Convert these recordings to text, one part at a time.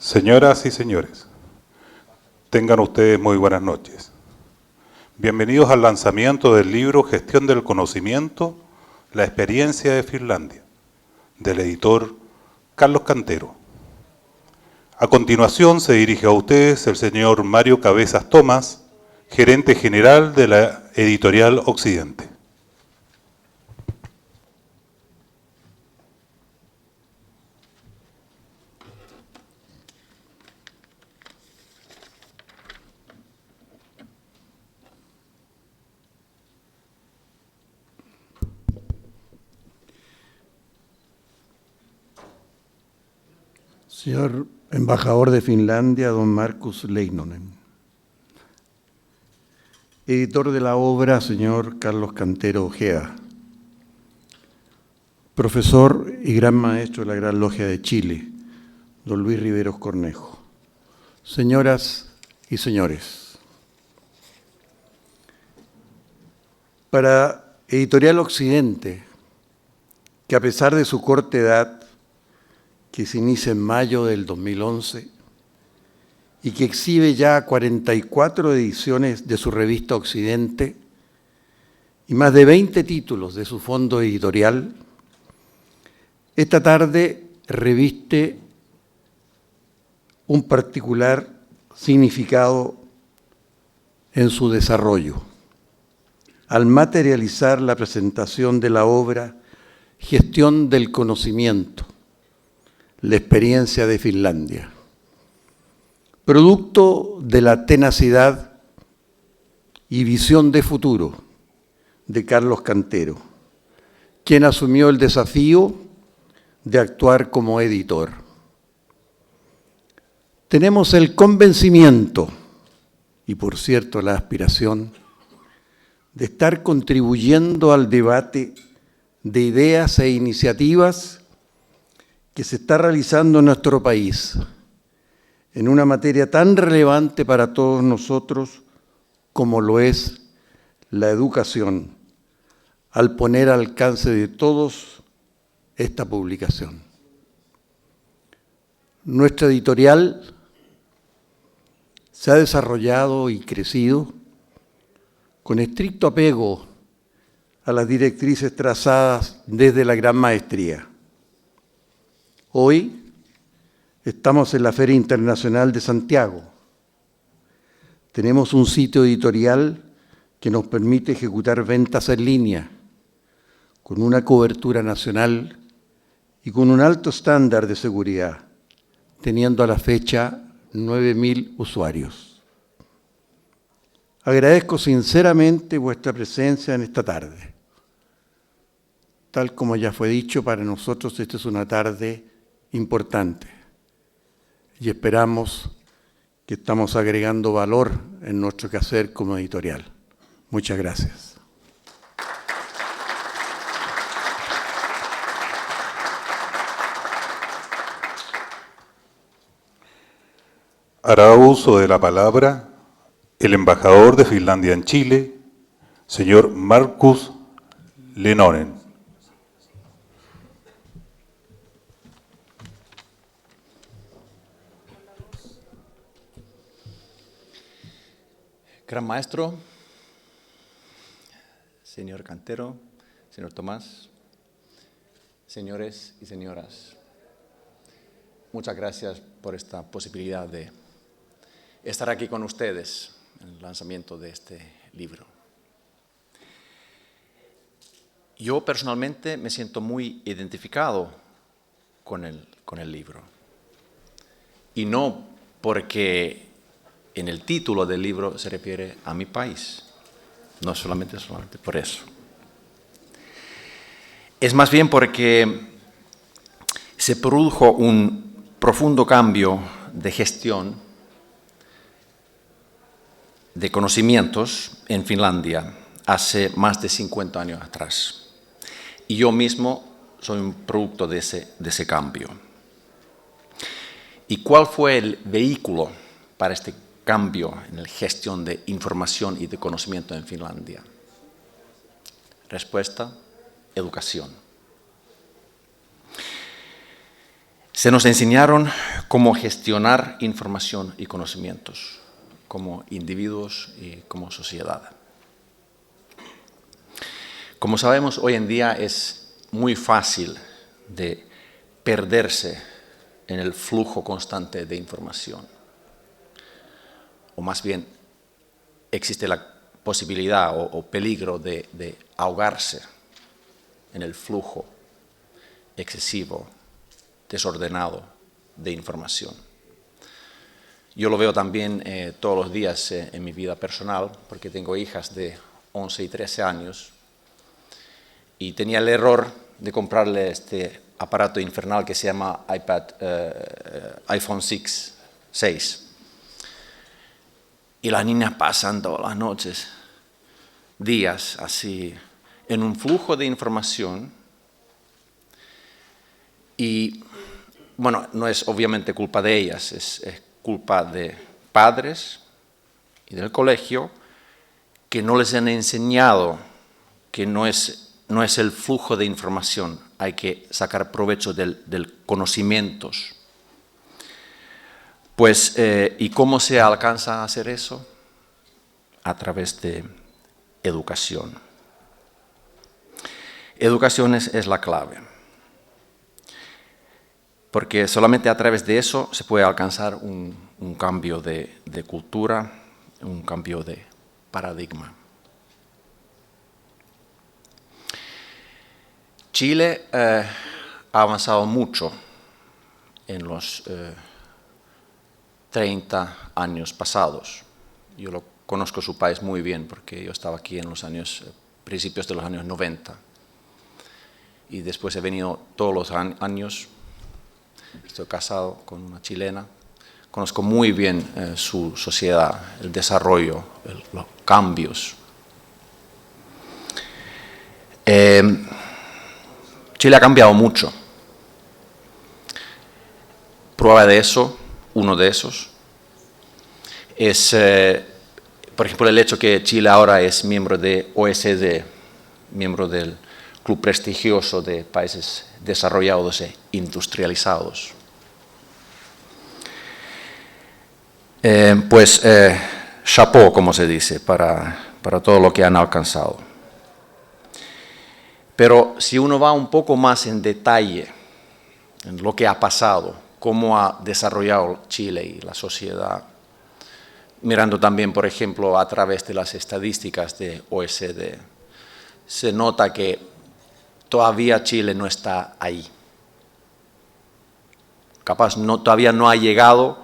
Señoras y señores, tengan ustedes muy buenas noches. Bienvenidos al lanzamiento del libro Gestión del Conocimiento, la experiencia de Finlandia, del editor Carlos Cantero. A continuación se dirige a ustedes el señor Mario Cabezas Tomás, gerente general de la editorial Occidente. Señor embajador de Finlandia, don Markus Leinonen. Editor de la obra, señor Carlos Cantero Ojeda. Profesor y gran maestro de la Gran Logia de Chile, don Luis Riveros Cornejo. Señoras y señores, para Editorial Occidente, que a pesar de su corta edad, que se inicia en mayo del 2011 y que exhibe ya 44 ediciones de su revista Occidente y más de 20 títulos de su fondo editorial, esta tarde reviste un particular significado en su desarrollo, al materializar la presentación de la obra Gestión del Conocimiento, la experiencia de Finlandia, producto de la tenacidad y visión de futuro de Carlos Cantero, quien asumió el desafío de actuar como editor. Tenemos el convencimiento, y por cierto la aspiración, de estar contribuyendo al debate de ideas e iniciativas que se está realizando en nuestro país, en una materia tan relevante para todos nosotros como lo es la educación, al poner al alcance de todos esta publicación. Nuestra editorial se ha desarrollado y crecido con estricto apego a las directrices trazadas desde la Gran Maestría. Hoy estamos en la Feria Internacional de Santiago. Tenemos un sitio editorial que nos permite ejecutar ventas en línea, con una cobertura nacional y con un alto estándar de seguridad, teniendo a la fecha 9.000 usuarios. Agradezco sinceramente vuestra presencia en esta tarde. Tal como ya fue dicho, para nosotros esta es una tarde importante y esperamos que estamos agregando valor en nuestro quehacer como editorial. Muchas gracias. Hará uso de la palabra el embajador de Finlandia en Chile, señor Markus Leinonen. Gran maestro, señor Cantero, señor Tomás, señores y señoras, muchas gracias por esta posibilidad de estar aquí con ustedes en el lanzamiento de este libro. Yo personalmente me siento muy identificado con el libro, y no porque en el título del libro se refiere a mi país, no solamente por eso. Es más bien porque se produjo un profundo cambio de gestión de conocimientos en Finlandia hace más de 50 años atrás. Y yo mismo soy un producto de ese cambio. ¿Y cuál fue el vehículo para este cambio en la gestión de información y de conocimiento en Finlandia? Respuesta: educación. Se nos enseñaron cómo gestionar información y conocimientos como individuos y como sociedad. Como sabemos, hoy en día es muy fácil de perderse en el flujo constante de información. O más bien, existe la posibilidad o peligro de ahogarse en el flujo excesivo, desordenado de información. Yo lo veo también todos los días en mi vida personal, porque tengo hijas de 11 y 13 años, y tenía el error de comprarle este aparato infernal que se llama iPhone 6. Y las niñas pasan todas las noches, días así, en un flujo de información. Y bueno, no es obviamente culpa de ellas, es culpa de padres y del colegio que no les han enseñado que no es el flujo de información, hay que sacar provecho del conocimientos. Pues, ¿y cómo se alcanza a hacer eso? A través de educación. Educación es la clave. Porque solamente a través de eso se puede alcanzar un cambio de cultura, un cambio de paradigma. Chile ha avanzado mucho en los 30 años pasados. Yo lo conozco su país muy bien porque yo estaba aquí en los principios de los años 90. Y después he venido todos los años. Estoy casado con una chilena. Conozco muy bien su sociedad, el desarrollo, los cambios. Chile ha cambiado mucho. Prueba de eso, uno de esos, es, por ejemplo, el hecho que Chile ahora es miembro de OECD, miembro del club prestigioso de países desarrollados e industrializados. Chapeau, como se dice, para todo lo que han alcanzado. Pero si uno va un poco más en detalle en lo que ha pasado, cómo ha desarrollado Chile y la sociedad, mirando también, por ejemplo, a través de las estadísticas de OECD, se nota que todavía Chile no está ahí. Capaz todavía no ha llegado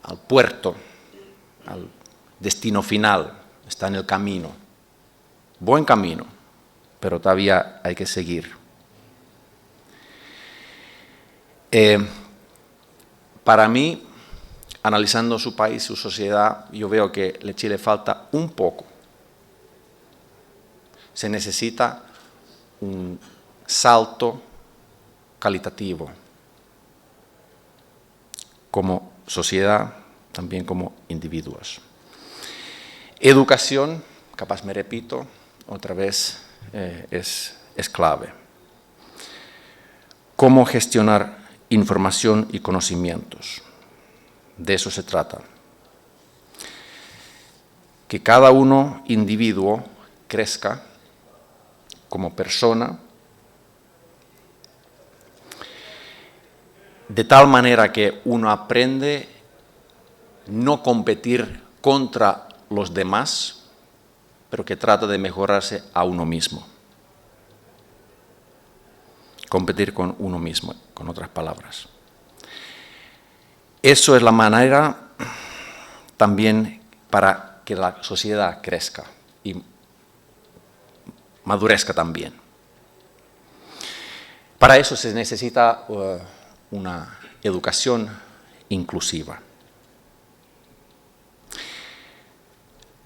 al puerto, al destino final, está en el camino. Buen camino, pero todavía hay que seguir. Para mí, analizando su país, su sociedad, yo veo que a Chile falta un poco. Se necesita un salto calitativo como sociedad, también como individuos. Educación, capaz me repito, otra vez es clave. Cómo gestionar información y conocimientos. De eso se trata. Que cada uno, individuo, crezca como persona, de tal manera que uno aprende no competir contra los demás, pero que trata de mejorarse a uno mismo. Competir con uno mismo, con otras palabras. Eso es la manera también para que la sociedad crezca y madurezca también. Para eso se necesita una educación inclusiva.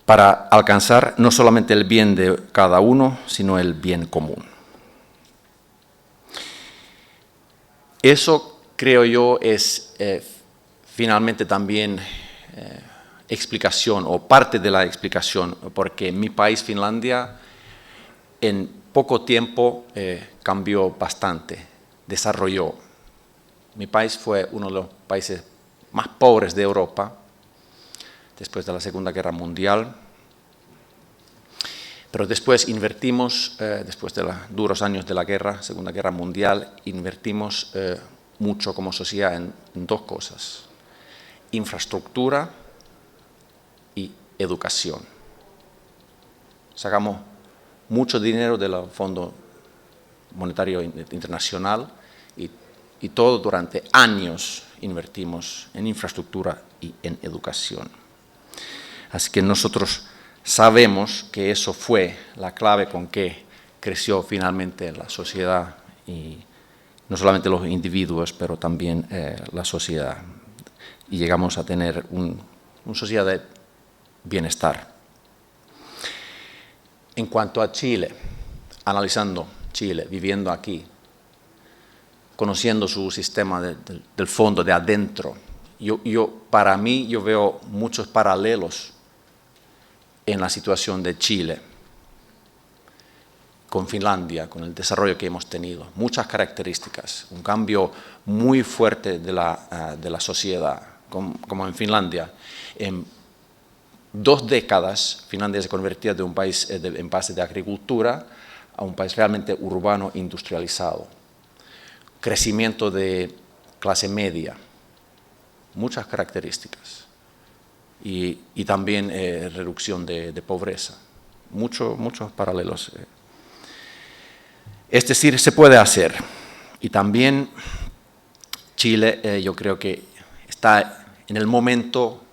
Para alcanzar no solamente el bien de cada uno, sino el bien común. Eso, creo yo, es finalmente también explicación o parte de la explicación, porque mi país, Finlandia, en poco tiempo cambió bastante, desarrolló Mi país fue uno de los países más pobres de Europa después de la Segunda Guerra Mundial. Pero después invertimos, después de los duros años de la Segunda Guerra Mundial, invertimos mucho como sociedad en dos cosas: infraestructura y educación. Sacamos mucho dinero del Fondo Monetario Internacional y todo durante años invertimos en infraestructura y en educación. Así que nosotros sabemos que eso fue la clave con que creció finalmente la sociedad, y no solamente los individuos, pero también la sociedad. Y llegamos a tener una sociedad de bienestar. En cuanto a Chile, analizando Chile, viviendo aquí, conociendo su sistema del fondo de adentro, para mí yo veo muchos paralelos en la situación de Chile con Finlandia, con el desarrollo que hemos tenido. Muchas características, un cambio muy fuerte de la sociedad, como en Finlandia. En 2 décadas, Finlandia se convertía de un país en base de agricultura a un país realmente urbano, industrializado. Crecimiento de clase media, muchas características. Y también reducción de pobreza. Muchos paralelos. Es decir, se puede hacer. Y también Chile, yo creo que está en el momento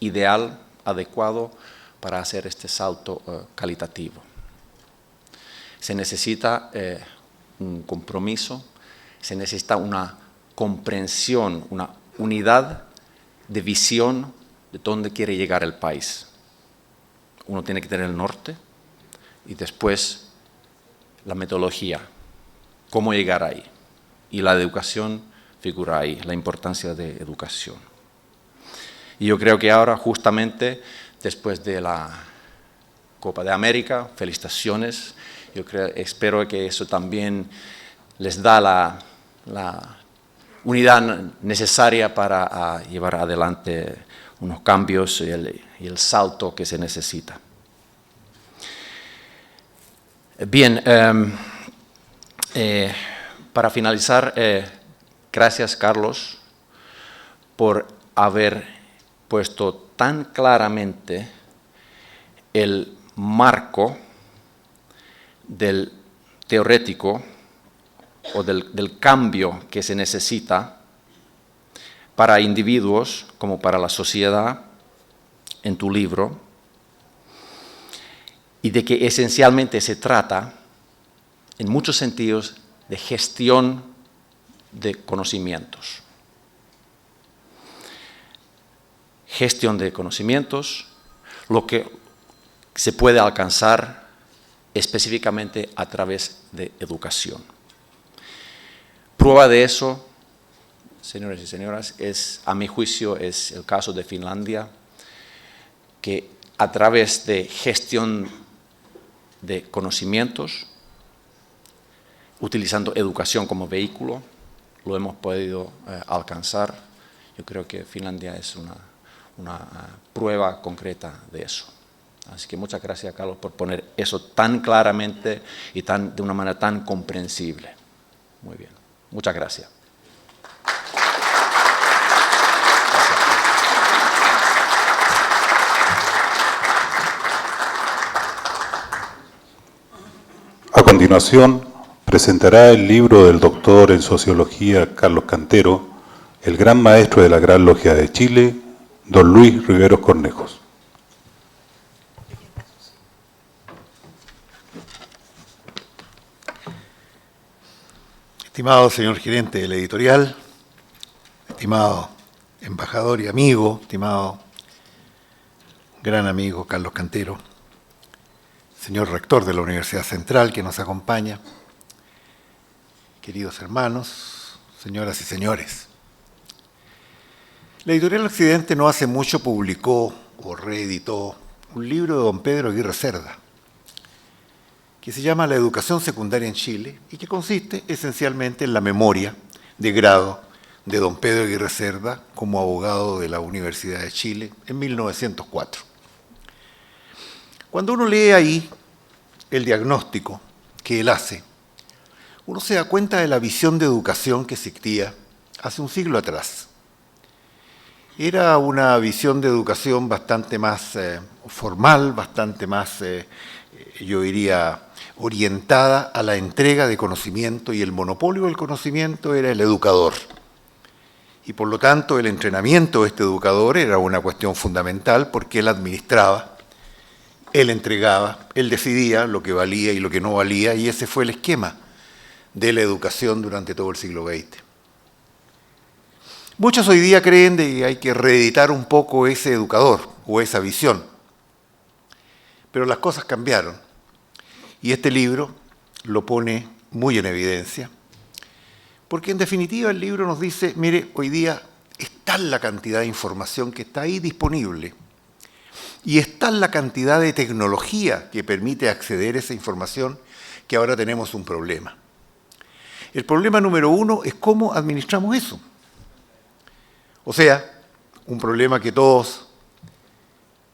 ideal, adecuado para hacer este salto calitativo. Se necesita un compromiso, se necesita una comprensión, una unidad de visión de dónde quiere llegar el país. Uno tiene que tener el norte y después la metodología, cómo llegar ahí. Y la educación figura ahí, la importancia de educación. Y yo creo que ahora, justamente, después de la Copa de América, felicitaciones, espero que eso también les da la unidad necesaria para llevar adelante unos cambios y el salto que se necesita. Bien, para finalizar, gracias, Carlos, por haber puesto tan claramente el marco del teórico o del cambio que se necesita para individuos como para la sociedad en tu libro, y de que esencialmente se trata, en muchos sentidos, de gestión de conocimientos. Gestión de conocimientos, lo que se puede alcanzar específicamente a través de educación. Prueba de eso, señores y señoras, a mi juicio, es el caso de Finlandia, que a través de gestión de conocimientos, utilizando educación como vehículo, lo hemos podido alcanzar. Yo creo que Finlandia es una prueba concreta de eso. Así que muchas gracias, Carlos, por poner eso tan claramente y de una manera tan comprensible. Muy bien. Muchas gracias. A continuación, presentará el libro del doctor en Sociología Carlos Cantero, el gran maestro de la Gran Logia de Chile, don Luis Riveros Cornejos. Estimado señor gerente de la editorial, estimado embajador y amigo, estimado gran amigo Carlos Cantero, señor rector de la Universidad Central que nos acompaña, queridos hermanos, señoras y señores. La editorial Occidente no hace mucho publicó o reeditó un libro de don Pedro Aguirre Cerda, que se llama La educación secundaria en Chile y que consiste esencialmente en la memoria de grado de don Pedro Aguirre Cerda como abogado de la Universidad de Chile en 1904. Cuando uno lee ahí el diagnóstico que él hace, uno se da cuenta de la visión de educación que existía hace un siglo atrás. Era una visión de educación bastante más formal, bastante más, yo diría, orientada a la entrega de conocimiento, y el monopolio del conocimiento era el educador. Y por lo tanto el entrenamiento de este educador era una cuestión fundamental porque él administraba, él entregaba, él decidía lo que valía y lo que no valía, y ese fue el esquema de la educación durante todo el siglo XX. Muchos hoy día creen que hay que reeditar un poco ese educador o esa visión, pero las cosas cambiaron y este libro lo pone muy en evidencia, porque en definitiva el libro nos dice, mire, hoy día es tal la cantidad de información que está ahí disponible y es tal la cantidad de tecnología que permite acceder a esa información que ahora tenemos un problema. El problema número uno es cómo administramos eso. O sea, un problema que todos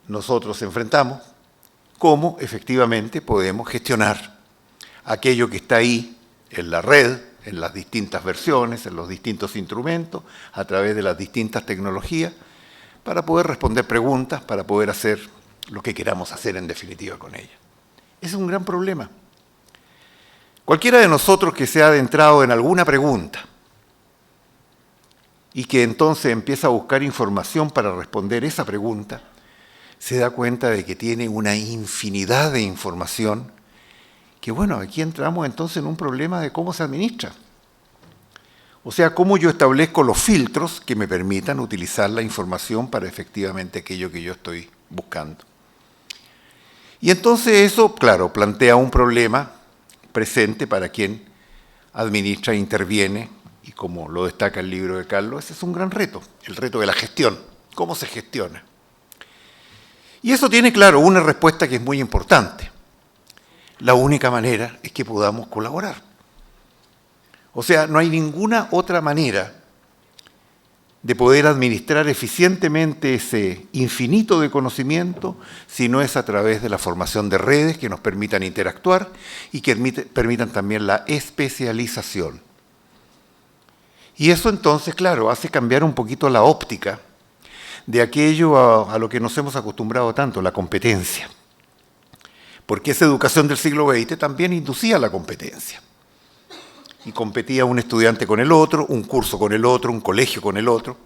nosotros enfrentamos, cómo efectivamente podemos gestionar aquello que está ahí en la red, en las distintas versiones, en los distintos instrumentos, a través de las distintas tecnologías, para poder responder preguntas, para poder hacer lo que queramos hacer en definitiva con ella. Ese es un gran problema. Cualquiera de nosotros que se ha adentrado en alguna pregunta y que entonces empieza a buscar información para responder esa pregunta, se da cuenta de que tiene una infinidad de información que, bueno, aquí entramos entonces en un problema de cómo se administra. O sea, cómo yo establezco los filtros que me permitan utilizar la información para efectivamente aquello que yo estoy buscando. Y entonces eso, claro, plantea un problema presente para quien administra e interviene, y como lo destaca el libro de Carlos, ese es un gran reto, el reto de la gestión, cómo se gestiona. Y eso tiene, claro, una respuesta que es muy importante. La única manera es que podamos colaborar. O sea, no hay ninguna otra manera de poder administrar eficientemente ese infinito de conocimiento si no es a través de la formación de redes que nos permitan interactuar y que permitan también la especialización. Y eso entonces, claro, hace cambiar un poquito la óptica de aquello a lo que nos hemos acostumbrado tanto, la competencia. Porque esa educación del siglo XX también inducía la competencia. Y competía un estudiante con el otro, un curso con el otro, un colegio con el otro,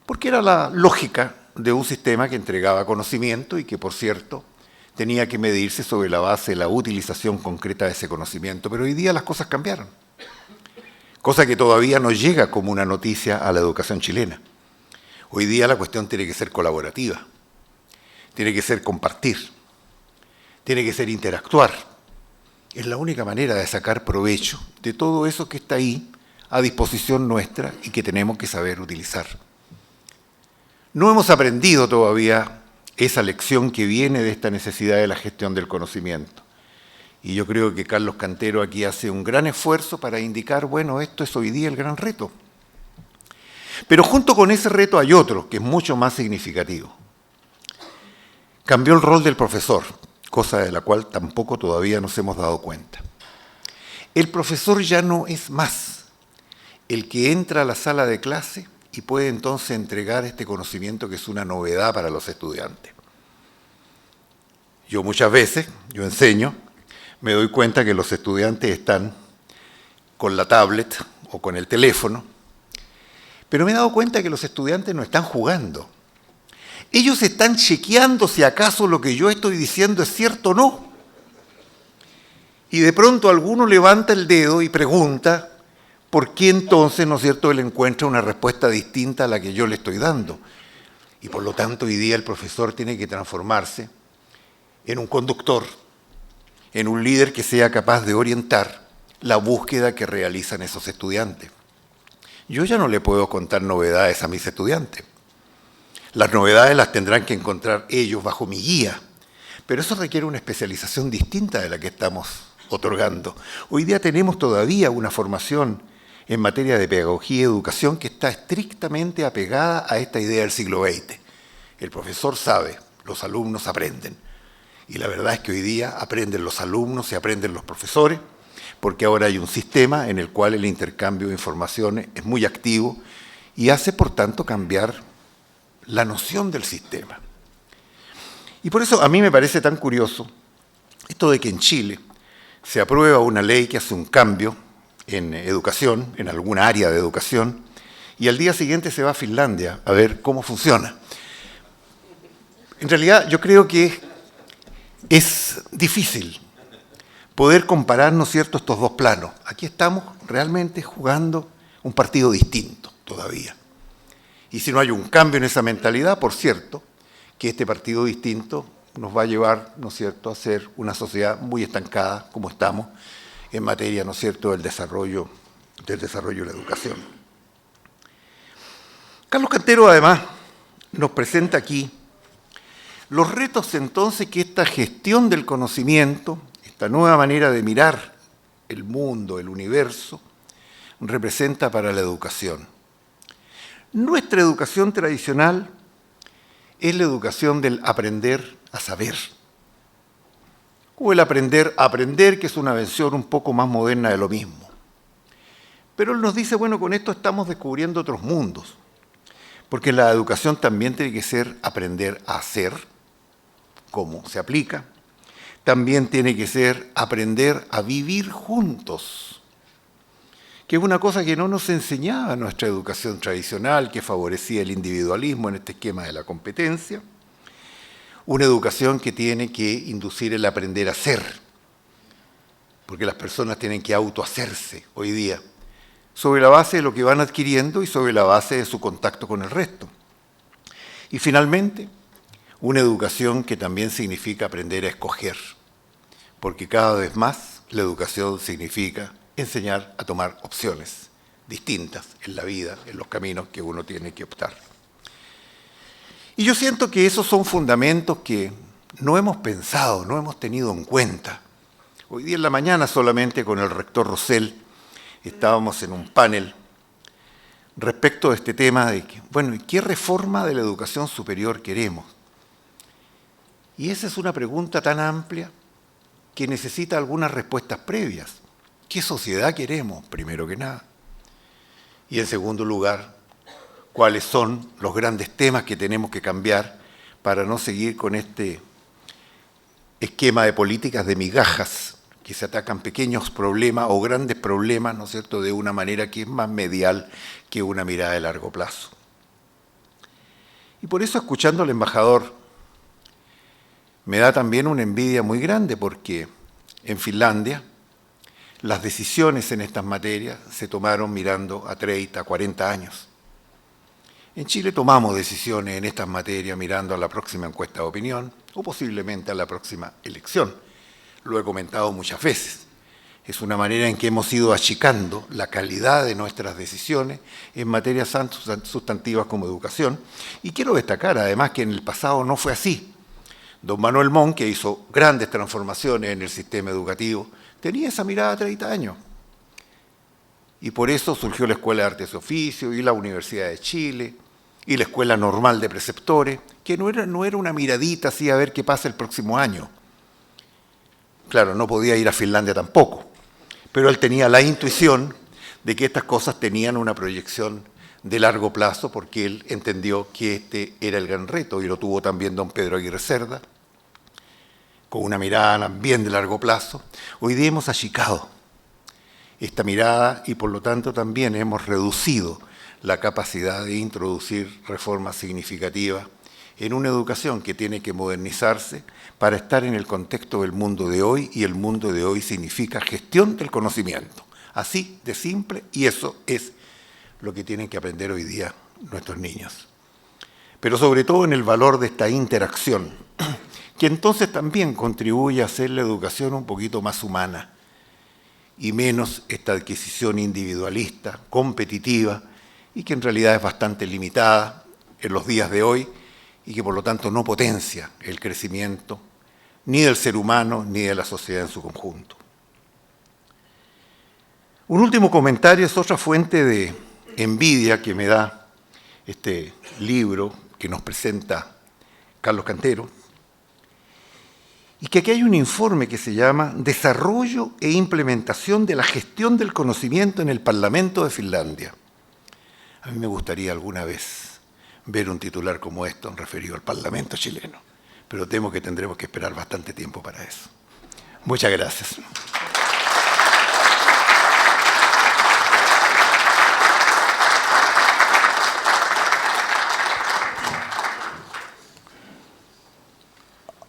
porque era la lógica de un sistema que entregaba conocimiento y que, por cierto, tenía que medirse sobre la base de la utilización concreta de ese conocimiento. Pero hoy día las cosas cambiaron, cosa que todavía no llega como una noticia a la educación chilena. Hoy día la cuestión tiene que ser colaborativa, tiene que ser compartir, tiene que ser interactuar. Es la única manera de sacar provecho de todo eso que está ahí a disposición nuestra y que tenemos que saber utilizar. No hemos aprendido todavía esa lección que viene de esta necesidad de la gestión del conocimiento. Y yo creo que Carlos Cantero aquí hace un gran esfuerzo para indicar, bueno, esto es hoy día el gran reto. Pero junto con ese reto hay otro que es mucho más significativo. Cambió el rol del profesor, cosa de la cual tampoco todavía nos hemos dado cuenta. El profesor ya no es más el que entra a la sala de clase y puede entonces entregar este conocimiento que es una novedad para los estudiantes. Yo muchas veces, yo enseño, me doy cuenta que los estudiantes están con la tablet o con el teléfono, pero me he dado cuenta que los estudiantes no están jugando. Ellos están chequeando si acaso lo que yo estoy diciendo es cierto o no. Y de pronto alguno levanta el dedo y pregunta por qué entonces, ¿no es cierto?, él encuentra una respuesta distinta a la que yo le estoy dando. Y por lo tanto hoy día el profesor tiene que transformarse en un conductor, en un líder que sea capaz de orientar la búsqueda que realizan esos estudiantes. Yo ya no le puedo contar novedades a mis estudiantes. Las novedades las tendrán que encontrar ellos bajo mi guía, pero eso requiere una especialización distinta de la que estamos otorgando. Hoy día tenemos todavía una formación en materia de pedagogía y educación que está estrictamente apegada a esta idea del siglo XX. El profesor sabe, los alumnos aprenden. Y la verdad es que hoy día aprenden los alumnos y aprenden los profesores, porque ahora hay un sistema en el cual el intercambio de informaciones es muy activo y hace, por tanto, cambiar la noción del sistema. Y por eso a mí me parece tan curioso esto de que en Chile se aprueba una ley que hace un cambio en educación, en alguna área de educación, y al día siguiente se va a Finlandia a ver cómo funciona. En realidad yo creo que es difícil poder comparar, ¿no es cierto?, estos dos planos. Aquí estamos realmente jugando un partido distinto todavía. Y si no hay un cambio en esa mentalidad, por cierto, que este partido distinto nos va a llevar, ¿no es cierto?, a ser una sociedad muy estancada como estamos en materia, ¿no es cierto?, del desarrollo de la educación. Carlos Cantero, además, nos presenta aquí los retos entonces que esta gestión del conocimiento, esta nueva manera de mirar el mundo, el universo, representa para la educación. Nuestra educación tradicional es la educación del aprender a saber, o el aprender a aprender, que es una versión un poco más moderna de lo mismo. Pero él nos dice, bueno, con esto estamos descubriendo otros mundos, porque la educación también tiene que ser aprender a hacer, cómo se aplica, también tiene que ser aprender a vivir juntos, que es una cosa que no nos enseñaba nuestra educación tradicional, que favorecía el individualismo en este esquema de la competencia, una educación que tiene que inducir el aprender a ser, porque las personas tienen que autohacerse hoy día, sobre la base de lo que van adquiriendo y sobre la base de su contacto con el resto. Y finalmente, una educación que también significa aprender a escoger, porque cada vez más la educación significa enseñar a tomar opciones distintas en la vida, en los caminos que uno tiene que optar. Y yo siento que esos son fundamentos que no hemos pensado, no hemos tenido en cuenta. Hoy día en la mañana solamente con el rector Rosell estábamos en un panel respecto a este tema de que, bueno, ¿qué reforma de la educación superior queremos? Y esa es una pregunta tan amplia que necesita algunas respuestas previas. ¿Qué sociedad queremos, primero que nada? Y en segundo lugar, ¿cuáles son los grandes temas que tenemos que cambiar para no seguir con este esquema de políticas de migajas que se atacan pequeños problemas o grandes problemas, ¿no es cierto?, de una manera que es más medial que una mirada de largo plazo? Y por eso, escuchando al embajador, me da también una envidia muy grande, porque en Finlandia las decisiones en estas materias se tomaron mirando a 30, 40 años. En Chile tomamos decisiones en estas materias mirando a la próxima encuesta de opinión o posiblemente a la próxima elección. Lo he comentado muchas veces. Es una manera en que hemos ido achicando la calidad de nuestras decisiones en materias tan sustantivas como educación. Y quiero destacar además que en el pasado no fue así. Don Manuel Montt, que hizo grandes transformaciones en el sistema educativo, tenía esa mirada a 30 años. Y por eso surgió la Escuela de Artes y Oficios y la Universidad de Chile y la Escuela Normal de Preceptores, que no era una miradita así a ver qué pasa el próximo año. Claro, no podía ir a Finlandia tampoco, pero él tenía la intuición de que estas cosas tenían una proyección de largo plazo, porque él entendió que este era el gran reto, y lo tuvo también don Pedro Aguirre Cerda, con una mirada también de largo plazo. Hoy día hemos achicado esta mirada y por lo tanto también hemos reducido la capacidad de introducir reformas significativas en una educación que tiene que modernizarse para estar en el contexto del mundo de hoy, y el mundo de hoy significa gestión del conocimiento. Así de simple, y eso es lo que tienen que aprender hoy día nuestros niños. Pero sobre todo en el valor de esta interacción, que entonces también contribuye a hacer la educación un poquito más humana y menos esta adquisición individualista, competitiva, y que en realidad es bastante limitada en los días de hoy y que por lo tanto no potencia el crecimiento ni del ser humano ni de la sociedad en su conjunto. Un último comentario es otra fuente de envidia que me da este libro que nos presenta Carlos Cantero, y que aquí hay un informe que se llama Desarrollo e implementación de la gestión del conocimiento en el Parlamento de Finlandia. A mí me gustaría alguna vez ver un titular como esto referido al Parlamento chileno, pero temo que tendremos que esperar bastante tiempo para eso. Muchas gracias.